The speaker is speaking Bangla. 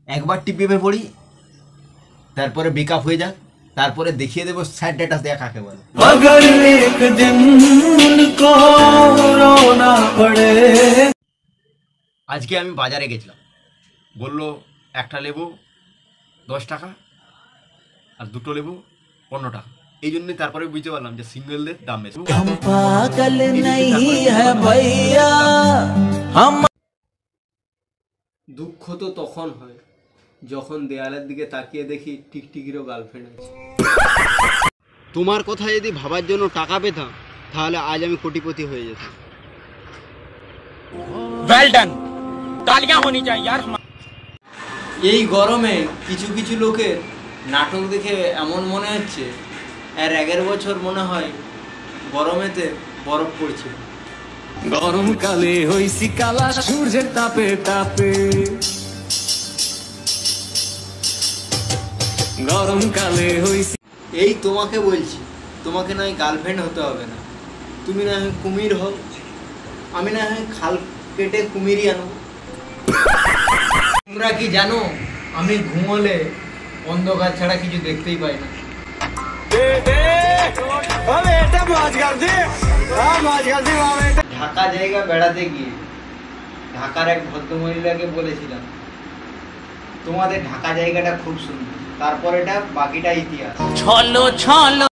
একবার টিপিপে পড়ি, তারপরে বেকআপ হয়ে যাক, তারপরে দেখিয়ে দেবো স্যাড ডেটা দেয়া কাকে বলে। मगर एक दिन उनको रोना पड़े। আজকে আমি বাজারে গেছিলাম, বললো একটা লেবু 10 টাকা আর দুটো লেবু 15 টাকা। এই জন্যই তারপরে বুঝতে পারলাম যে সিঙ্গেলদের দাম বেশি। हम पागल नहीं है भैया हम। দুঃখ তো তখন হয় যখন দেয়ালের দিকে তাকিয়ে দেখি টিকটিকিরও গার্লফ্রেন্ড আছে। তোমার কথা যদি ভাবার জন্য টাকা পেতাম তাহলে আজ আমি কোটিপতি হয়ে যেতাম। वेल डन, तालियां होनी चाहिए यार। এই গরমে কিছু কিছু লোকের নাটক দেখে এমন মনে হচ্ছে এর আগের বছর মনে হয় গরমেতে বরফ পড়ছে। গরম কালে হইছি কালা সূর্যের তাপে তাপে। গরম কালে হইছি। এই তোমাকে বলছি, তোমাকে না হয় গার্লফ্রেন্ড হতে হবে না, তুমি না হয় কুমির হও, আমি না হয় খাল কেটে কুমিরই আনবো। তোমরা কি জানো আমি ঘুমোলে অন্ধকার ছাড়া কিছু দেখতেই পাই না। ঢাকা জায়গা বেড়াতে গিয়ে ঢাকার এক ভদ্রমহিলাকে বলেছিলাম তোমাদের ঢাকা জায়গাটা খুব সুন্দর, তারপর এটা বাকিটা ইতিহাস। छलो छलो